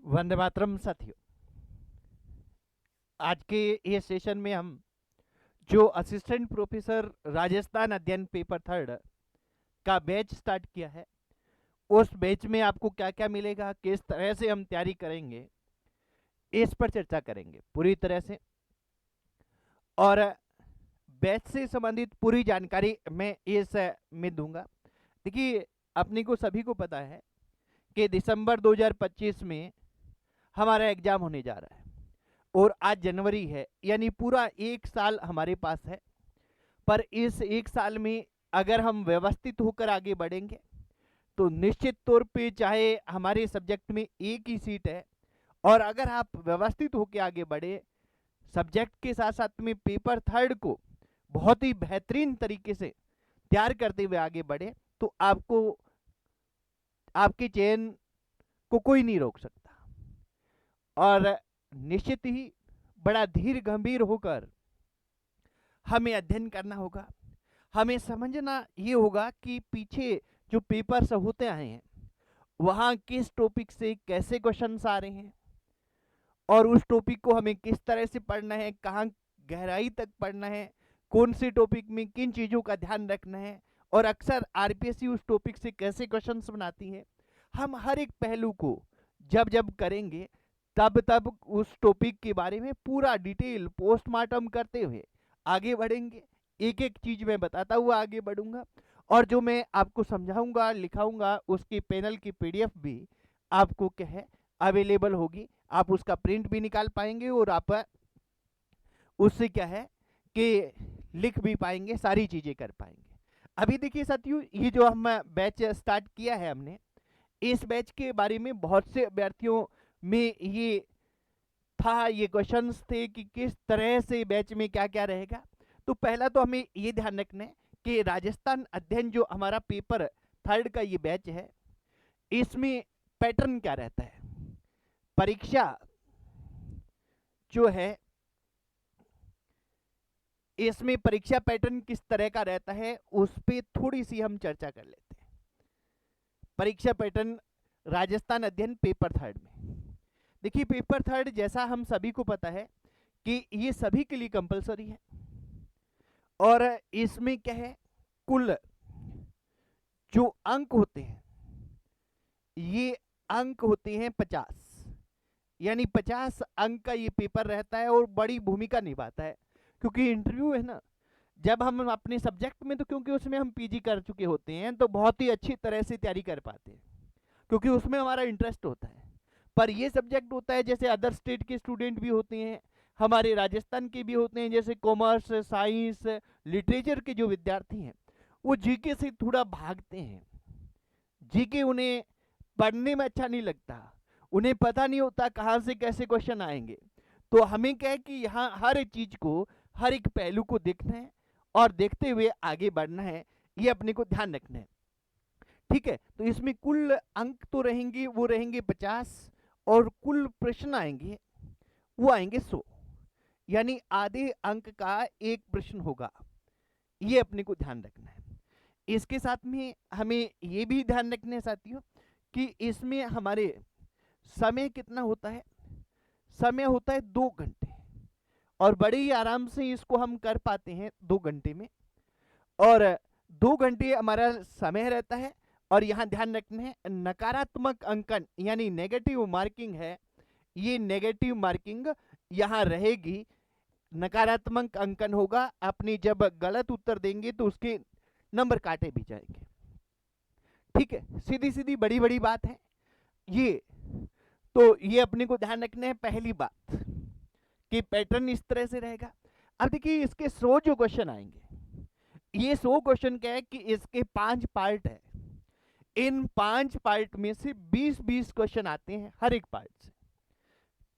वंदे मातरम साथियों। आज के ये सेशन में हम जो असिस्टेंट प्रोफेसर राजस्थान अध्ययन पेपर थर्ड का बैच स्टार्ट किया है, उस बैच में आपको क्या क्या मिलेगा, किस तरह से हम तैयारी करेंगे, इस पर चर्चा करेंगे पूरी तरह से। और बैच से संबंधित पूरी जानकारी मैं इस में दूंगा। देखिए, अपने को सभी को पता है कि दिसंबर 2025 में हमारा एग्जाम होने जा रहा है और आज जनवरी है, यानी पूरा एक साल हमारे पास है। पर इस एक साल में अगर हम व्यवस्थित होकर आगे बढ़ेंगे तो निश्चित तौर पे, चाहे हमारे सब्जेक्ट में एक ही सीट है, और अगर आप व्यवस्थित होकर आगे बढ़े, सब्जेक्ट के साथ साथ में पेपर थर्ड को बहुत ही बेहतरीन तरीके से तैयार करते हुए आगे बढ़े, तो आपको आपके चयन को कोई नहीं रोक सकता। और निश्चित ही बड़ा धीर गंभीर होकर हमें अध्ययन करना होगा। हमें समझना ये होगा कि पीछे जो पेपर्स होते आए हैं वहाँ किस टॉपिक से कैसे क्वेश्चंस आ रहे हैं, और उस टॉपिक को हमें किस तरह से पढ़ना है, कहाँ गहराई तक पढ़ना है, कौन से टॉपिक में किन चीज़ों का ध्यान रखना है, और अक्सर आरपीएससी उस टॉपिक से कैसे क्वेश्चंस बनाती है। हम हर एक पहलू को जब जब करेंगे तब तब उस टॉपिक के बारे में पूरा डिटेल पोस्टमार्टम करते हुए आगे बढ़ेंगे। एक एक चीज मैं बताता हुआ आगे बढ़ूंगा, और जो मैं आपको समझाऊंगा लिखाऊंगा उसकी पैनल की पीडीएफ भी आपको क्या है अवेलेबल होगी। आप उसका प्रिंट भी निकाल पाएंगे और आप उससे क्या है कि लिख भी पाएंगे, सारी चीजें कर पाएंगे। अभी देखिए साथियों, ये जो हम बैच स्टार्ट किया है हमने, इस बैच के बारे में बहुत से अभ्यर्थियों में ये क्वेश्चंस थे कि किस तरह से बैच में क्या क्या रहेगा। तो पहला तो हमें ये ध्यान रखना है कि राजस्थान अध्ययन जो हमारा पेपर थर्ड का ये बैच है, इसमें पैटर्न क्या रहता है। परीक्षा जो है, इसमें परीक्षा पैटर्न किस तरह का रहता है उस पर थोड़ी सी हम चर्चा कर लेते हैं। परीक्षा पैटर्न राजस्थान अध्ययन पेपर थर्ड में, देखिए पेपर थर्ड जैसा हम सभी को पता है कि ये सभी के लिए कंपलसरी है, और इसमें क्या है, कुल जो अंक होते हैं ये अंक होते हैं 50, यानी 50 अंक का ये पेपर रहता है और बड़ी भूमिका निभाता है। क्योंकि इंटरव्यू है ना, जब हम अपने सब्जेक्ट में, तो क्योंकि उसमें हम पीजी कर चुके होते हैं तो बहुत ही अच्छी तरह से तैयारी कर पाते हैं, क्योंकि उसमें हमारा इंटरेस्ट होता है। पर ये सब्जेक्ट होता है, जैसे अदर स्टेट के स्टूडेंट भी होते हैं, हमारे राजस्थान के भी होते हैं, जैसे कॉमर्स साइंस लिटरेचर के जो विद्यार्थी हैं वो जीके से थोड़ा भागते हैं। जीके उन्हें पढ़ने में अच्छा नहीं लगता, उन्हें पता नहीं होता कहाँ से कैसे क्वेश्चन आएंगे। तो हमें क्या है कि यहाँ हर एक चीज को, हर एक पहलू को देखना है और देखते हुए आगे बढ़ना है, ये अपने को ध्यान रखना है। ठीक है, तो इसमें कुल अंक तो रहेंगे, वो रहेंगे 50, और कुल प्रश्न आएंगे वो आएंगे 100, यानी आधे अंक का एक प्रश्न होगा। ये अपने को ध्यान रखना है। इसके साथ में हमें ये भी ध्यान रखना है साथियों कि इसमें हमारे समय कितना होता है। समय होता है 2 घंटे, और बड़े ही आराम से इसको हम कर पाते हैं 2 घंटे में। और 2 घंटे हमारा समय रहता है, और यहाँ ध्यान रखना है नकारात्मक अंकन यानी नेगेटिव मार्किंग है, ये नेगेटिव मार्किंग यहाँ रहेगी। नकारात्मक अंकन होगा, अपनी जब गलत उत्तर देंगे तो उसके नंबर काटे भी जाएंगे। ठीक है, सीधी सीधी बड़ी बड़ी बात है ये। तो ये अपने को ध्यान रखना है पहली बात कि पैटर्न इस तरह से रहेगा। अब देखिए इसके 100 जो क्वेश्चन आएंगे, ये 100 क्वेश्चन क्या है कि इसके 5 पार्ट है। इन 5 पार्ट में से 20-20 क्वेश्चन आते हैं हर एक पार्ट से।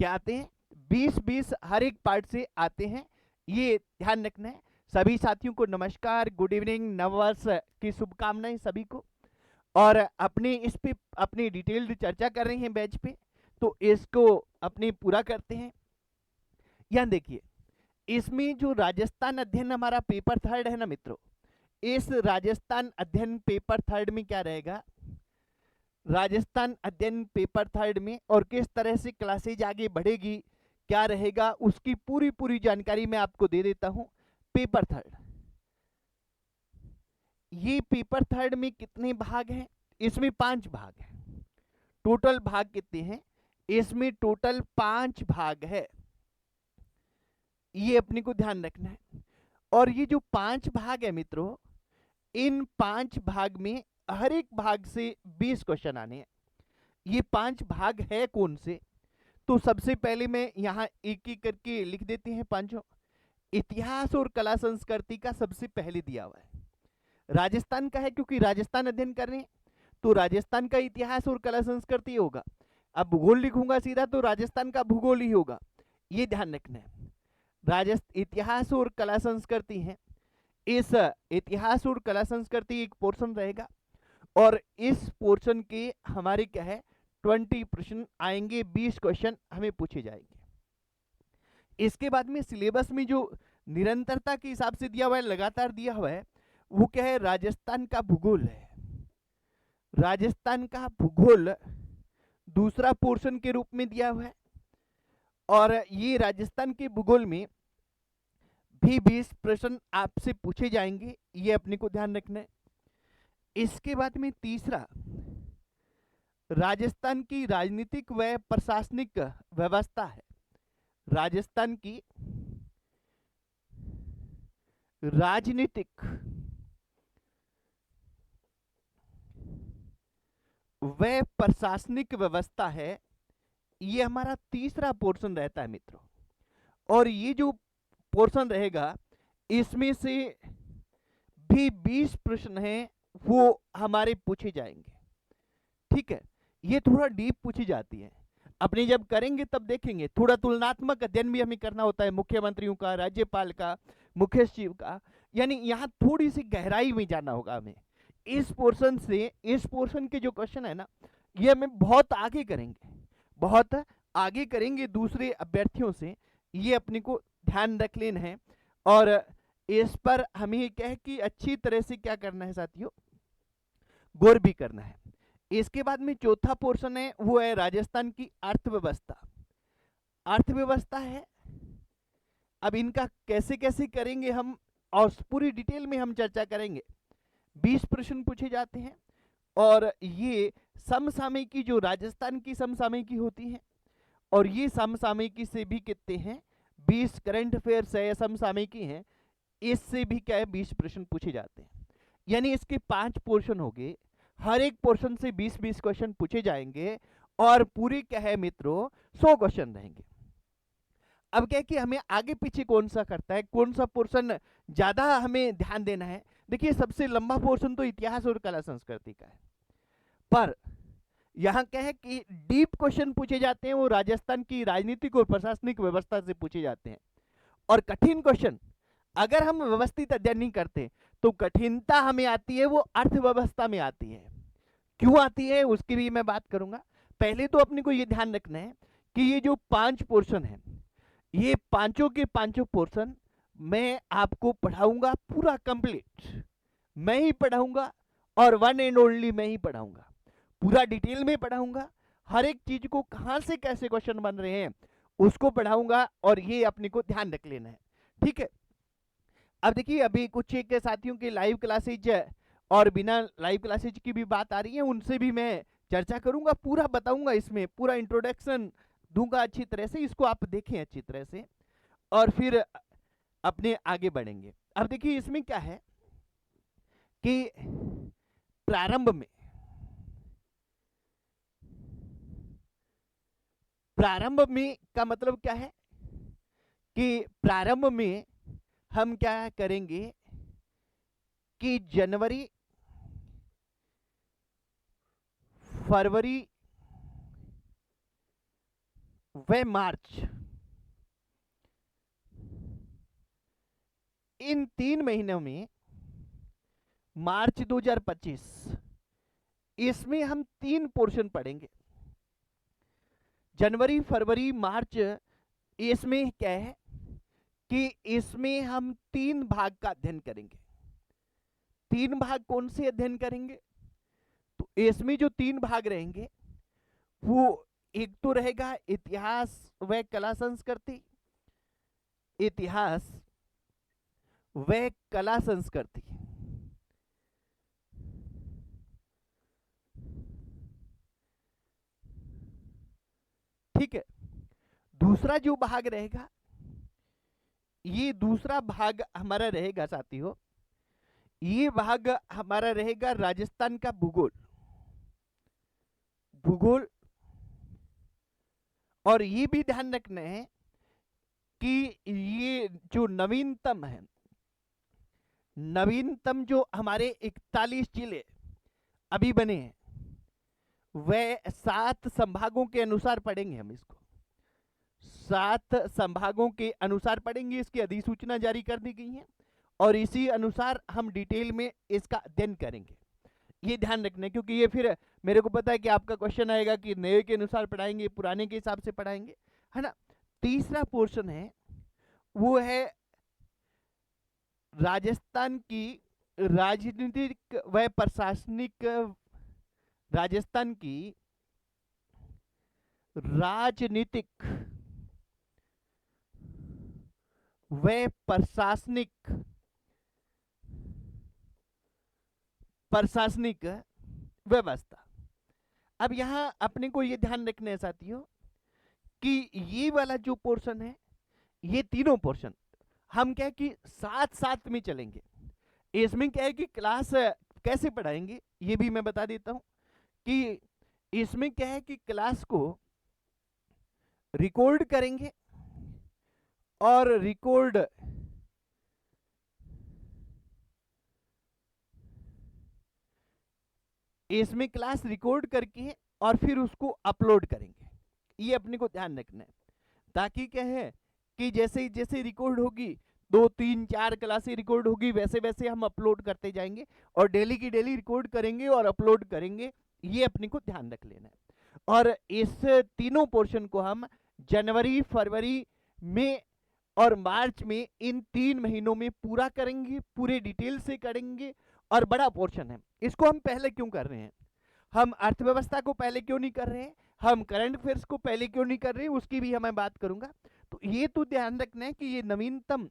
क्या आते हैं? 20-20 हर एक पार्ट से आते हैं, ये ध्यान रखना है। सभी साथियों को नमस्कार, गुड इवनिंग, नववर्ष की शुभकामनाएं सभी को। और अपने इस पे अपनी डिटेल्ड चर्चा कर रहे हैं बैच पे, तो इसको अपने पूरा करते हैं। यहाँ देखिए, इसमें जो राजस्थान अध्ययन हमारा पेपर थर्ड है ना मित्रों, इस राजस्थान अध्ययन पेपर थर्ड में क्या रहेगा, राजस्थान अध्ययन पेपर थर्ड में और किस तरह से क्लासेज आगे बढ़ेगी, क्या रहेगा, उसकी पूरी पूरी जानकारी मैं आपको दे देता हूं। पेपर थर्ड, ये पेपर थर्ड में कितने भाग हैं? इसमें 5 भाग हैं। टोटल भाग कितने हैं? इसमें टोटल 5 भाग है, ये अपने को ध्यान रखना है। और ये जो 5 भाग है मित्रों, इन 5 भाग में हर एक भाग से 20 क्वेश्चन आने हैं। ये 5 भाग है कौन से? तो सबसे पहले मैं यहाँ एक एक करके लिख देते हैं पांचों। इतिहास और कला संस्कृति का सबसे पहले दिया हुआ है, राजस्थान का है क्योंकि राजस्थान अध्ययन कर रहे हैं, तो राजस्थान का इतिहास और कला संस्कृति होगा। अब भूगोल लिखूंगा सीधा तो राजस्थान का भूगोल ही होगा, ये ध्यान रखना है। राजस्थान इतिहास और कला संस्कृति है, इस इतिहास और कला संस्कृति एक पोर्शन रहेगा और इस पोर्शन के हमारे क्या है 20 प्रश्न आएंगे, 20 क्वेश्चन हमें पूछे जाएंगे। इसके बाद में सिलेबस में जो निरंतरता के हिसाब से दिया हुआ है, लगातार दिया हुआ है, वो क्या है? राजस्थान का भूगोल है। राजस्थान का भूगोल दूसरा पोर्शन के रूप में दिया हुआ है और ये राजस्थान के भूगोल में भी 20 प्रश्न आपसे पूछे जाएंगे, ये अपने को ध्यान रखना है। इसके बाद में तीसरा, राजस्थान की राजनीतिक व प्रशासनिक व्यवस्था है। राजस्थान की राजनीतिक व प्रशासनिक व्यवस्था है, ये हमारा तीसरा पोर्शन रहता है मित्रों। और ये जो पोर्शन रहेगा, इसमें से भी 20 प्रश्न हैं वो हमारे पूछे जाएंगे। ठीक है, ये थोड़ा डीप पूछी जाती है, अपने जब करेंगे तब देखेंगे। थोड़ा तुलनात्मक अध्ययन भी हमें करना होता है, मुख्यमंत्रियों का, राज्यपाल का, मुख्य सचिव का, यानी यहाँ थोड़ी सी गहराई में जाना होगा हमें। इस पोर्शन से, इस पोर्शन के जो क्वेश्चन है ना, ये हमें बहुत आगे करेंगे, बहुत आगे करेंगे दूसरे अभ्यर्थियों से, ये अपने को ध्यान रख लेना है। और इस पर हमें क्या है कि अच्छी तरह से क्या करना है साथियों, गौर भी करना है। इसके बाद में चौथा पोर्शन है, वो है राजस्थान की अर्थव्यवस्था। अर्थव्यवस्था है, अब इनका कैसे कैसे करेंगे हम और पूरी डिटेल में हम चर्चा करेंगे। 20 प्रश्न पूछे जाते हैं और ये समसामयिकी, जो राजस्थान की समसामयिकी होती है, और ये समसामयिकी से भी कितने हैं 20 करंट अफेयर्स है, समसामयिकी है, इससे भी क्या है 20 प्रश्न पूछे जाते हैं। यानी इसके 5 पोर्शन हो गए, हर एक पोर्शन से 20-20 क्वेश्चन पूछे जाएंगे और पूरे क्या है मित्रों 100 क्वेश्चन रहेंगे। अब क्या है कि हमें आगे पीछे कौन सा करता है, कौन सा पोर्शन ज्यादा हमें ध्यान देना है। देखिए सबसे लंबा पोर्शन तो इतिहास और कला संस्कृति का है, पर यहाँ क्या है कि डीप क्वेश्चन पूछे जाते हैं वो राजस्थान की राजनीतिक और प्रशासनिक व्यवस्था से पूछे जाते हैं। और कठिन क्वेश्चन अगर हम व्यवस्थित अध्ययन नहीं करते तो कठिनता हमें आती है वो अर्थव्यवस्था में आती है। क्यों आती है उसकी भी मैं बात करूंगा। पहले तो अपने को ये ध्यान रखना है कि ये जो 5 पोर्शन है, ये पांचों के पांचों पोर्शन मैं आपको पढ़ाऊंगा पूरा कंप्लीट, मैं ही पढ़ाऊंगा और वन एंड ओनली मैं ही पढ़ाऊंगा, पूरा डिटेल में पढ़ाऊंगा। हर एक चीज को कहां से कैसे क्वेश्चन बन रहे हैं उसको पढ़ाऊंगा और ये अपने को ध्यान रख लेना है। ठीक है, अब देखिए अभी कुछ एक साथियों के लाइव क्लासेज और बिना लाइव क्लासेज की भी बात आ रही है, उनसे भी मैं चर्चा करूंगा, पूरा बताऊंगा, इसमें पूरा इंट्रोडक्शन दूंगा अच्छी तरह से, इसको आप देखें अच्छी तरह से और फिर अपने आगे बढ़ेंगे। अब देखिए इसमें क्या है कि प्रारंभ में, प्रारंभ में का मतलब क्या है कि प्रारंभ में हम क्या करेंगे कि जनवरी, फरवरी व मार्च, इन 3 महीनों में, मार्च 2025, इसमें हम 3 पोर्शन पढ़ेंगे। जनवरी फरवरी मार्च, इसमें क्या है कि इसमें हम 3 भाग का अध्ययन करेंगे। 3 भाग कौन से अध्ययन करेंगे? तो इसमें जो 3 भाग रहेंगे वो एक तो रहेगा इतिहास व कला संस्कृति, इतिहास व कला संस्कृति। ठीक है, दूसरा जो भाग रहेगा, ये दूसरा भाग हमारा रहेगा साथियों, ये भाग हमारा रहेगा राजस्थान का भूगोल, भूगोल। और ये भी ध्यान रखना है कि ये जो नवीनतम है, नवीनतम जो हमारे 41 जिले अभी बने हैं वह 7 संभागों के अनुसार पढ़ेंगे हम इसको, 7 संभागों के अनुसार पढ़ेंगे। इसकी अधिसूचना जारी कर दी गई है और इसी अनुसार हम डिटेल में इसका अध्ययन करेंगे। ये ध्यान रखना है, क्योंकि ये फिर मेरे को पता है कि आपका क्वेश्चन आएगा कि नए के अनुसार पढ़ाएंगे, पुराने के हिसाब से पढ़ाएंगे, है ना। तीसरा पोर्शन है वो है राजस्थान की राजनीतिक व प्रशासनिक, राजस्थान की राजनीतिक व प्रशासनिक, प्रशासनिक व्यवस्था। अब यहां अपने को ये ध्यान रखना है साथियों कि ये वाला जो पोर्शन है, ये तीनों पोर्शन हम क्या है कि साथ साथ में चलेंगे। इसमें क्या है कि क्लास कैसे पढ़ाएंगे ये भी मैं बता देता हूं कि इसमें क्या है कि क्लास को रिकॉर्ड करेंगे और रिकॉर्ड इसमें क्लास रिकॉर्ड करके और फिर उसको अपलोड करेंगे। ये अपने को ध्यान रखना है, ताकि क्या है कि जैसे जैसे रिकॉर्ड होगी 2 3 4 क्लासें रिकॉर्ड होगी, वैसे वैसे हम अपलोड करते जाएंगे और डेली की डेली रिकॉर्ड करेंगे और अपलोड करेंगे। ये अपने को ध्यान रख लेना है। और इस तीनों पोर्शन को हम जनवरी, फरवरी, मई और मार्च में, इन 3 महीनों में पूरा करेंगे, पूरे डिटेल से करेंगे। और बड़ा पोर्शन है, इसको हम पहले क्यों कर रहे हैं, हम अर्थव्यवस्था को पहले क्यों नहीं कर रहे हैं, हम करंट अफेयर्स को पहले क्यों नहीं कर रहे हैं, उसकी भी मैं बात करूंगा। तो ये तो ध्यान रखना है कि ये नवीनतम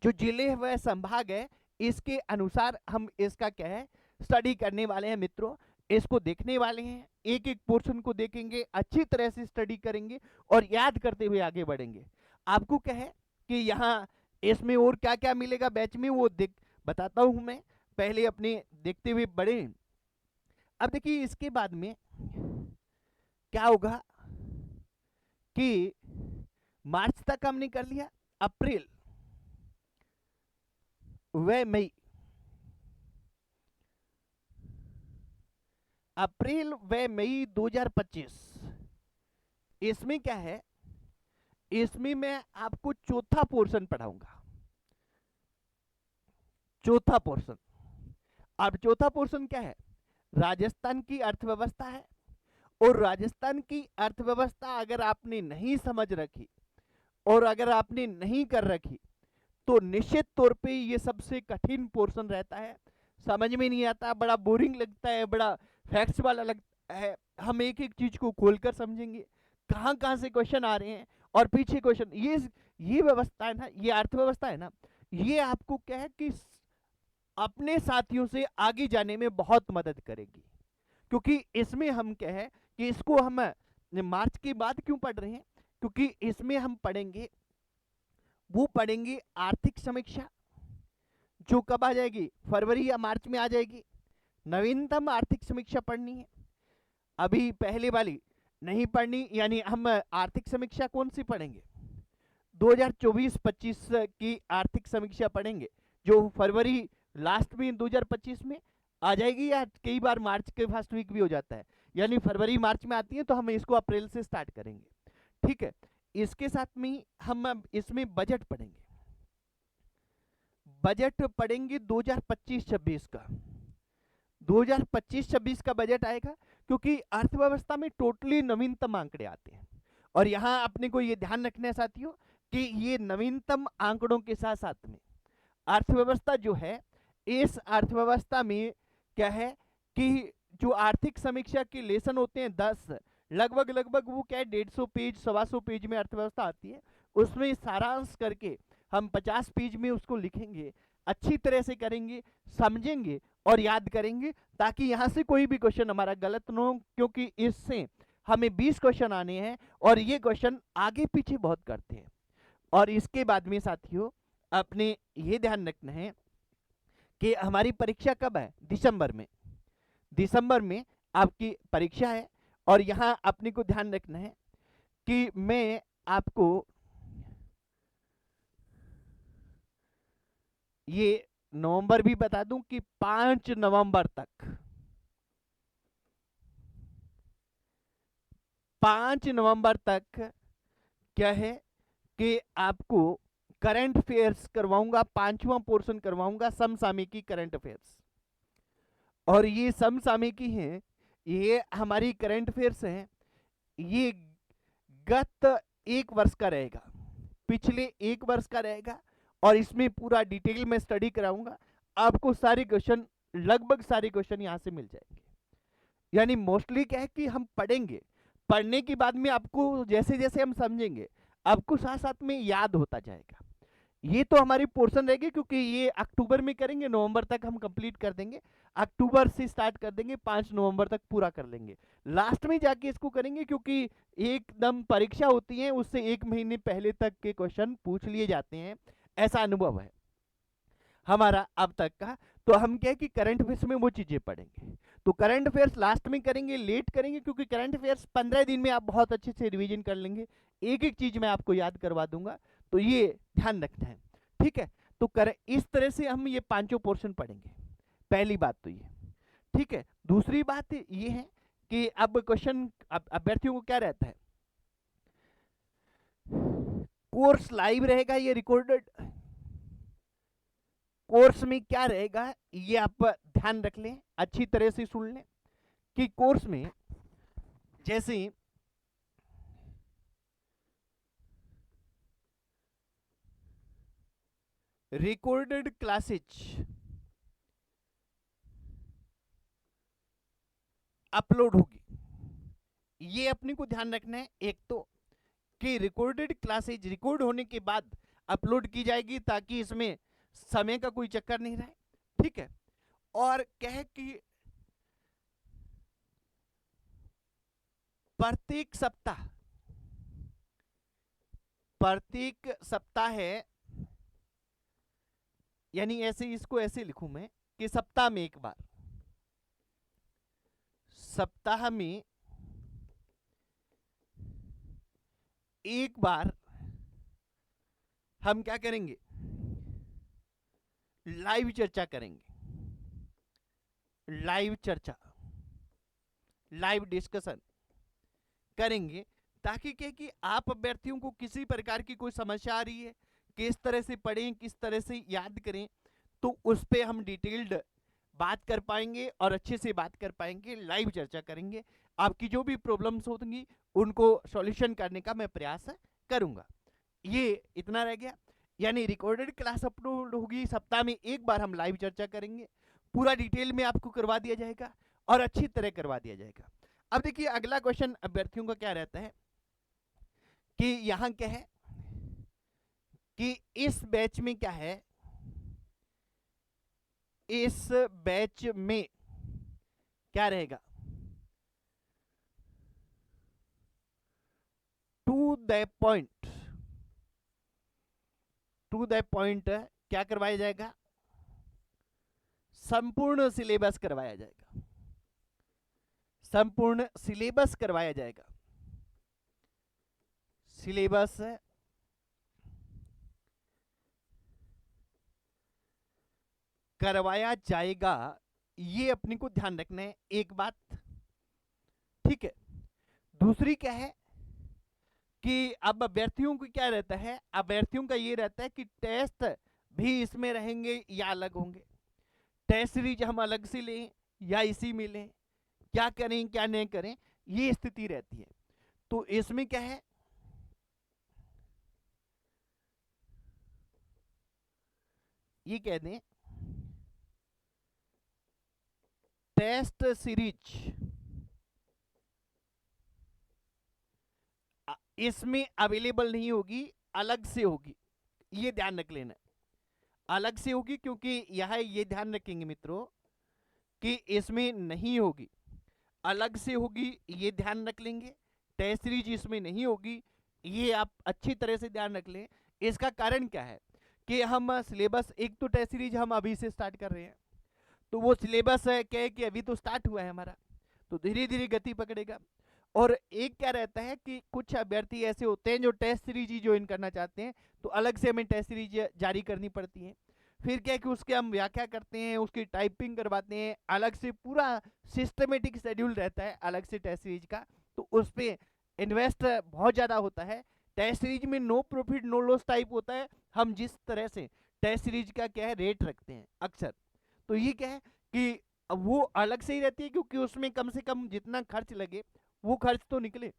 जो जिले व संभाग है, इसके अनुसार हम इसका क्या है स्टडी करने वाले हैं मित्रों। इसको देखने वाले हैं, एक एक पोर्शन को देखेंगे, अच्छी तरह से स्टडी करेंगे और याद करते हुए आगे बढ़ेंगे। आपको क्या है कि यहाँ इसमें और क्या क्या मिलेगा बैच में, वो बताता हूं मैं, पहले अपने देखते हुए बढ़े। अब देखिए इसके बाद में क्या होगा कि मार्च तक हमने कर लिया, अप्रैल व मई, अप्रैल व मई 2025, इसमें क्या है, इसमें मैं आपको चौथा पोर्शन पढ़ाऊंगा, चौथा पोर्शन। अब चौथा पोर्शन क्या है, राजस्थान की अर्थव्यवस्था है। और राजस्थान की अर्थव्यवस्था अगर आपने नहीं समझ रखी और अगर आपने नहीं कर रखी तो निश्चित तौर पे ये सबसे कठिन पोर्शन रहता है, समझ में नहीं आता, बड़ा बोरिंग लगता है, बड़ा फैक्ट्स वाला लगता है। हम एक एक चीज को खोलकर समझेंगे, कहाँ कहाँ से क्वेश्चन आ रहे हैं और पीछे क्वेश्चन। ये व्यवस्था है ना, ये अर्थव्यवस्था है ना, ये आपको क्या है कि अपने साथियों से आगे जाने में बहुत मदद करेगी। क्योंकि इसमें हम क्या है कि इसको हम मार्च के बाद क्यों पढ़ रहे हैं, क्योंकि इसमें हम पढ़ेंगे, वो पढ़ेंगे आर्थिक समीक्षा, जो कब आ जाएगी, फरवरी या मार्च में आ जाएगी। नवीनतम आर्थिक समीक्षा पढ़नी है, अभी पहले वाली नहीं पढ़नी। यानी हम आर्थिक समीक्षा कौन सी पढ़ेंगे, 2024-25 की आर्थिक समीक्षा पढ़ेंगे, जो फरवरी लास्ट में 2025 में आ जाएगी, या कई बार मार्च के फर्स्ट वीक भी हो जाता है, यानी फरवरी मार्च में आती है, तो हम इसको अप्रैल से स्टार्ट करेंगे। ठीक है, इसके साथ में हम इसमें बजट पढ़ेंगे, बजट पढ़ेंगे 2025-26 का, 2025-26 का बजट आएगा, क्योंकि अर्थव्यवस्था में टोटली नवीनतम आंकड़े आते हैं। और यहां अपने को ये ध्यान रखना है साथियों कि ये नवीनतम आंकड़ों के साथ साथ में अर्थव्यवस्था जो है, इस अर्थव्यवस्था में क्या है कि जो आर्थिक समीक्षा के लेसन होते हैं 10, लगभग लगभग वो क्या है 150 पेज 125 पेज में अर्थव्यवस्था आती है, उसमें सारांश करके हम 50 पेज में उसको लिखेंगे, अच्छी तरह से करेंगे, समझेंगे और याद करेंगे, ताकि यहाँ से कोई भी क्वेश्चन हमारा गलत न हो, क्योंकि इससे हमें 20 क्वेश्चन आने हैं और ये क्वेश्चन आगे पीछे बहुत करते हैं। और इसके बाद में साथियों अपने ये ध्यान रखना है कि हमारी परीक्षा कब है, दिसंबर में। दिसंबर में आपकी परीक्षा है और यहां अपने को ध्यान रखना है कि मैं आपको ये नवंबर भी बता दूं कि 5 नवंबर तक, 5 नवंबर तक क्या है कि आपको करंट अफेयर्स करवाऊंगा, 5वां पोर्शन करवाऊंगा समसामयिकी करंट अफेयर्स। और ये समसामयिकी है, ये हमारी करंट अफेयर्स हैं, ये गत 1 वर्ष का रहेगा, पिछले 1 वर्ष का रहेगा और इसमें पूरा डिटेल में स्टडी कराऊंगा। आपको सारे क्वेश्चन, लगभग सारे क्वेश्चन यहां से मिल जाएंगे। यानी मोस्टली क्या है कि हम पढ़ेंगे, पढ़ने के बाद में आपको जैसे जैसे हम समझेंगे आपको साथ साथ में याद होता जाएगा। ये तो हमारी पोर्शन रहेगी, क्योंकि ये अक्टूबर में करेंगे, नवंबर तक हम कंप्लीट कर देंगे, अक्टूबर से स्टार्ट कर देंगे, 5 नवंबर तक पूरा कर लेंगे, लास्ट में जाके इसको करेंगे, क्योंकि एकदम परीक्षा होती है उससे 1 महीने पहले तक के क्वेश्चन पूछ लिए जाते हैं, ऐसा अनुभव है हमारा अब तक का। तो हम क्या है कि करंट अफेयर्स में वो चीजें पढ़ेंगे, तो करंट अफेयर्स लास्ट में करेंगे, लेट करेंगे, क्योंकि करंट अफेयर्स 15 दिन में आप बहुत अच्छे से रिवीजन कर लेंगे, एक एक चीज मैं आपको याद करवा दूंगा, तो ये ध्यान रखना है, ठीक है। तो इस तरह से हम ये 5 पोर्शन पढ़ेंगे, पहली बात तो ये, ठीक है। दूसरी बात ये है कि अब क्वेश्चन अभ्यर्थियों को क्या रहता है, कोर्स लाइव रहेगा ये रिकॉर्डेड, कोर्स में क्या रहेगा ये आप ध्यान रख लें, अच्छी तरह से सुन लें कि कोर्स में जैसे रिकॉर्डेड क्लासेज अपलोड होगी, ये अपने को ध्यान रखना है। एक तो कि रिकॉर्डेड क्लासेज रिकॉर्ड होने के बाद अपलोड की जाएगी, ताकि इसमें समय का कोई चक्कर नहीं रहे, ठीक है। और कह कि प्रत्येक सप्ताह है, यानी ऐसे इसको ऐसे लिखूं मैं कि सप्ताह में एक बार, सप्ताह में एक बार हम क्या करेंगे, लाइव चर्चा करेंगे, लाइव चर्चा, लाइव डिस्कशन करेंगे, ताकि क्या कि आप अभ्यर्थियों को किसी प्रकार की कोई समस्या आ रही है, किस तरह से पढ़ें, किस तरह से याद करें, तो उस पर हम डिटेल्ड बात कर पाएंगे और अच्छे से बात कर पाएंगे, लाइव चर्चा करेंगे, आपकी जो भी प्रॉब्लम्स होंगी उनको सॉल्यूशन करने का मैं प्रयास करूंगा। ये इतना रह गया, यानी रिकॉर्डेड क्लास अपलोड होगी, सप्ताह में एक बार हम लाइव चर्चा करेंगे, पूरा डिटेल में आपको करवा दिया जाएगा और अच्छी तरह करवा दिया जाएगा। अब देखिए अगला क्वेश्चन अभ्यर्थियों का क्या रहता है कि यहां क्या है कि इस बैच में क्या है, इस बैच में क्या रहेगा, to the point, to the point क्या करवाया जाएगा, संपूर्ण सिलेबस करवाया जाएगा, संपूर्ण सिलेबस करवाया जाएगा, सिलेबस करवाया जाएगा, ये अपने को ध्यान रखना है एक बात, ठीक है। दूसरी क्या है कि अब अभ्यर्थियों को क्या रहता है, अभ्यर्थियों का ये रहता है कि टेस्ट भी इसमें रहेंगे या अलग होंगे, टेस्ट सीरीज हम अलग से लें या इसी में लें, क्या करें क्या नहीं करें, ये स्थिति रहती है। तो इसमें क्या है, ये कह दें टेस्ट सीरीज इसमें अवेलेबल नहीं होगी, अलग से होगी, ये ध्यान रख लेना। अलग से होगी क्योंकि यह ये ध्यान रखेंगे मित्रों कि इसमें नहीं होगी, अलग से होगी, ये ध्यान रख लेंगे। टेस्ट सीरीज इसमें नहीं होगी, ये आप अच्छी तरह से ध्यान रख लें। इसका कारण क्या है कि हम सिलेबस, एक तो टेस्ट सीरीज हम अभी से स्टार्ट कर रहे हैं, तो वो सिलेबस है क्या है कि अभी तो स्टार्ट हुआ है हमारा, तो धीरे धीरे गति पकड़ेगा। और एक क्या रहता है कि कुछ अभ्यर्थी ऐसे होते हैं जो टेस्ट सीरीज ही ज्वाइन करना चाहते हैं, तो अलग से हमें टेस्ट सीरीज जारी करनी पड़ती है। फिर क्या है कि उसके हम व्याख्या करते हैं, उसकी टाइपिंग करवाते हैं, अलग से पूरा सिस्टमेटिक शेड्यूल रहता है अलग से टेस्ट सीरीज का, तो उस पर इन्वेस्ट बहुत ज़्यादा होता है। टेस्ट सीरीज में no profit no loss type होता है। हम जिस तरह से टेस्ट सीरीज का क्या है रेट रखते हैं अक्सर, तो ये क्या है कि वो अलग से ही रहती है, क्योंकि उसमें कम से कम जितना खर्च लगे वो खर्च तो निकले।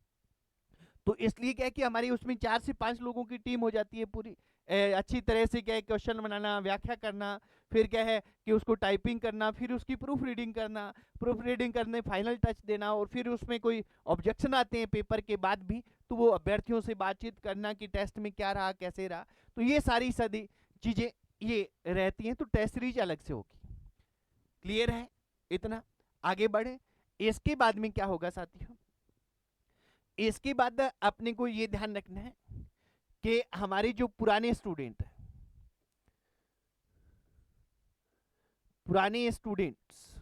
तो इसलिए क्या है कि हमारी उसमें 4 से 5 लोगों की टीम हो जाती है पूरी, अच्छी तरह से क्या है क्वेश्चन बनाना, व्याख्या करना, फिर क्या है कि उसको टाइपिंग करना, फिर उसकी प्रूफ रीडिंग करना, प्रूफ रीडिंग करने फाइनल टच देना, और फिर उसमें कोई ऑब्जेक्शन आते हैं पेपर के बाद भी, तो वो अभ्यर्थियों से बातचीत करना कि टेस्ट में क्या रहा, कैसे रहा। तो ये सारी सदी चीज़ें ये रहती हैं, तो टेस्ट सीरीज अलग से होगी। क्लियर है इतना? आगे बढ़े। इसके बाद में क्या होगा साथियों, इसके बाद अपने को ये ध्यान रखना है कि हमारे जो पुराने स्टूडेंट हैं, पुराने स्टूडेंट्स,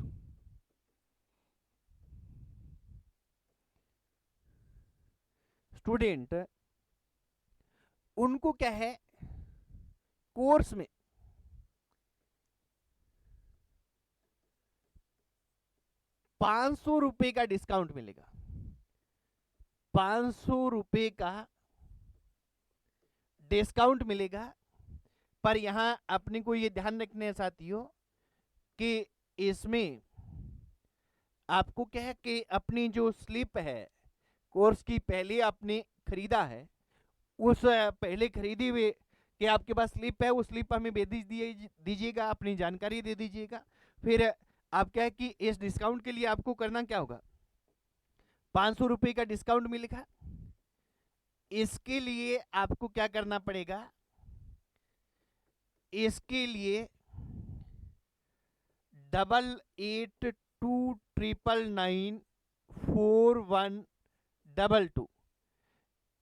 उनको क्या है कोर्स में 500 रुपए का डिस्काउंट मिलेगा। 500 रुपए का डिस्काउंट मिलेगा। पर यहां अपने को ये ध्यान रखना है साथियों कि इसमें आपको क्या है कि अपनी जो स्लिप है कोर्स की, पहले आपने खरीदा है, उस पहले खरीदी हुए कि आपके पास स्लिप है, उस स्लिप हमें भेज दीजिएगा, अपनी जानकारी दे दीजिएगा। फिर आप क्या है कि इस डिस्काउंट के लिए आपको करना क्या होगा, 500 रुपए का डिस्काउंट मिलेगा। इसके लिए आपको क्या करना पड़ेगा, इसके लिए 8829994122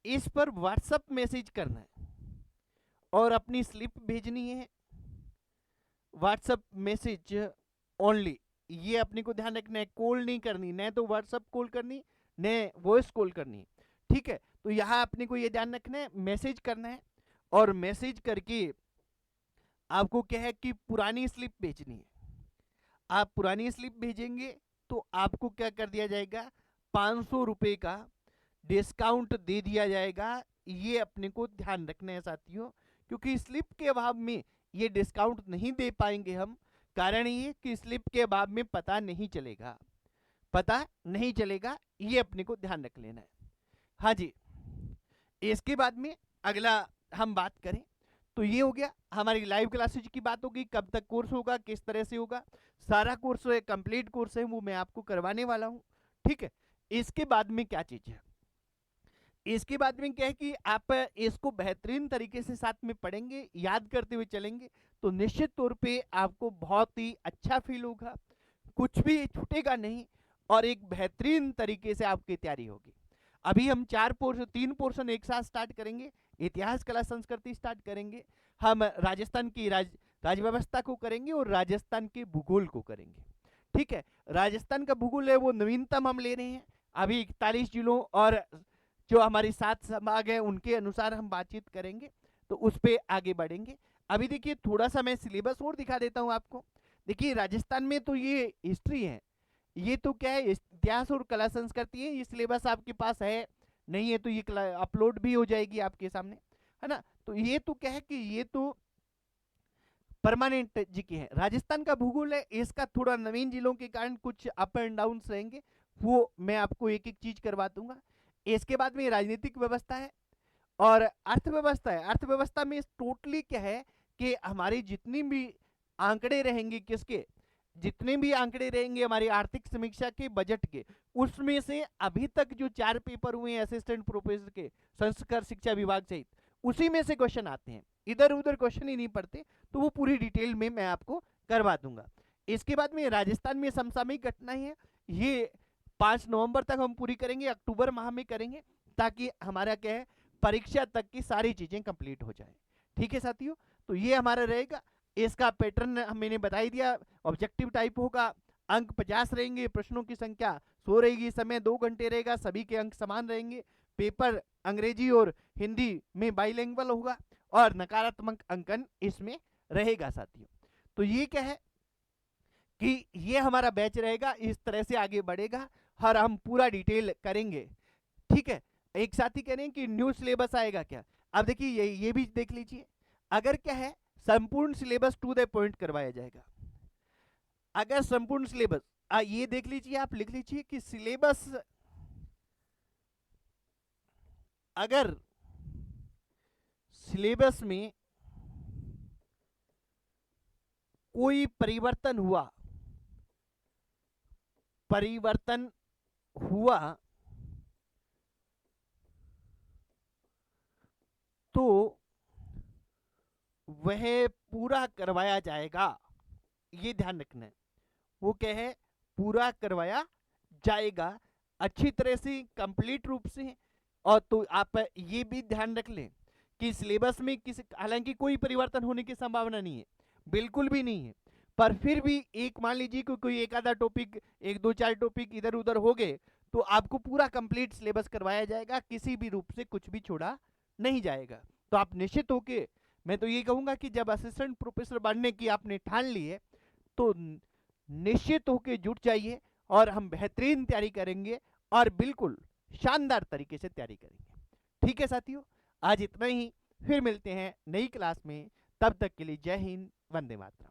इस पर व्हाट्सएप मैसेज करना है और अपनी स्लिप भेजनी है। व्हाट्सएप मैसेज ओनली, ये अपने को ध्यान रखना है, कॉल नहीं करनी, न तो व्हाट्सएप कॉल करनी न वॉइस कॉल करनी। ठीक है, तो यहां अपने को ये ध्यान रखना है, मैसेज करना है, और मैसेज करके आपको क्या है कि पुरानी स्लिप भेजनी है। आप पुरानी स्लिप भेजेंगे तो आपको क्या कर दिया जाएगा, 500 रुपए का डिस्काउंट दे दिया जाएगा। ये अपने को ध्यान रखना है साथियों, क्योंकि स्लिप के अभाव में ये डिस्काउंट नहीं दे पाएंगे हम। कारण ये कि स्लिप के अभाव में पता नहीं चलेगा, पता नहीं चलेगा, ये अपने को ध्यान रख लेना है। हाँ जी, इसके बाद में अगला हम बात करें तो ये हो गया हमारी लाइव क्लासेज की बात होगी, कब तक कोर्स होगा, किस तरह से होगा, सारा कोर्स कंप्लीट कोर्स है वो मैं आपको करवाने वाला हूं। ठीक है, इसके बाद में क्या चीज है, इसके बाद में क्या है कि आप इसको बेहतरीन तरीके से साथ में पढ़ेंगे, याद करते हुए चलेंगे, तो निश्चित तौर पे आपको बहुत ही अच्छा फील होगा, कुछ भी छूटेगा नहीं, और एक बेहतरीन तरीके से आपकी तैयारी होगी। अभी हम 3 पोर्शन एक साथ स्टार्ट करेंगे। इतिहास, कला, संस्कृति स्टार्ट करेंगे, हम राजस्थान की राज व्यवस्था को करेंगे और राजस्थान के भूगोल को करेंगे। ठीक है, राजस्थान का भूगोल है वो नवीनतम हम ले रहे हैं, अभी 41 जिलों और जो हमारी 7 संभाग है उनके अनुसार हम बातचीत करेंगे, तो उस पर आगे बढ़ेंगे। अभी देखिए थोड़ा सा मैं सिलेबस और दिखा देता हूं आपको। देखिए राजस्थान में तो ये हिस्ट्री है, ये तो क्या है इतिहास और कला संस्कृति है, ये सिलेबस आपके पास है नहीं है तो ये अपलोड भी हो जाएगी आपके सामने, है ना। तो ये तो क्या है कि ये तो परमानेंट जी की है। राजस्थान का भूगोल है, इसका थोड़ा नवीन जिलों के कारण कुछ अप एंड डाउन रहेंगे, वो मैं आपको एक एक चीज करवा दूंगा। इसके बाद में राजनीतिक व्यवस्था है और अर्थव्यवस्था है। अर्थव्यवस्था में टोटली क्या है कि हमारी जितनी भी आंकड़े रहेंगे किसके, जितने भी आंकड़े रहेंगे हमारी आर्थिक समीक्षा के बजट के, उसमें से अभी तक जो 4 पेपर हुए हैं असिस्टेंट प्रोफेसर के संस्कृत शिक्षा विभाग सहित, उसी में से क्वेश्चन आते हैं, इधर उधर क्वेश्चन ही नहीं पड़ते। तो वो पूरी डिटेल में मैं आपको करवा दूंगा। इसके बाद में राजस्थान में समसामयिक घटनाएं हैं, ये 5 नवंबर तक हम पूरी करेंगे, अक्टूबर माह में करेंगे, ताकि हमारा क्या है परीक्षा तक की सारी चीजें कंप्लीट हो जाए। ठीक है साथियों, तो ये हमारा रहेगा। इसका पैटर्न मैंने बता ही दिया, ऑब्जेक्टिव टाइप होगा, अंक 50 रहेंगे, प्रश्नों की संख्या 100 रहेगी, समय 2 घंटे रहेगा, सभी के अंक समान रहेंगे, पेपर अंग्रेजी और हिंदी में बाइलिंगुअल होगा, और नकारात्मक अंकन इसमें रहेगा साथियों। तो ये क्या है कि ये हमारा बैच रहेगा, इस तरह से आगे बढ़ेगा और हम पूरा डिटेल करेंगे। ठीक है, एक साथी कह रहे हैं कि न्यू सिलेबस आएगा क्या। अब देखिए ये भी देख लीजिए, अगर क्या है संपूर्ण सिलेबस टू द पॉइंट करवाया जाएगा, अगर संपूर्ण सिलेबस ये देख लीजिए, आप लिख लीजिए कि सिलेबस अगर सिलेबस में कोई परिवर्तन हुआ तो वह पूरा करवाया जाएगा। ये ध्यान रखना है, वो क्या है पूरा करवाया जाएगा अच्छी तरह से, कंप्लीट रूप से। और तो आप ये भी ध्यान रख लें कि सिलेबस में किसी हालांकि कोई परिवर्तन होने की संभावना नहीं है, बिल्कुल भी नहीं है, पर फिर भी एक मान लीजिए कोई एक आधा टॉपिक, 1 2 4 टॉपिक इधर उधर हो गए, तो आपको पूरा कंप्लीट सिलेबस करवाया जाएगा, किसी भी रूप से कुछ भी छोड़ा नहीं जाएगा। तो आप निश्चित होके, मैं तो ये कहूंगा कि जब असिस्टेंट प्रोफेसर बनने की आपने ठान ली है तो निश्चित होके जुट जाइए, और हम बेहतरीन तैयारी करेंगे और बिल्कुल शानदार तरीके से तैयारी करेंगे। ठीक है साथियों, आज इतना ही, फिर मिलते हैं नई क्लास में, तब तक के लिए जय हिंद, वंदे मातरम।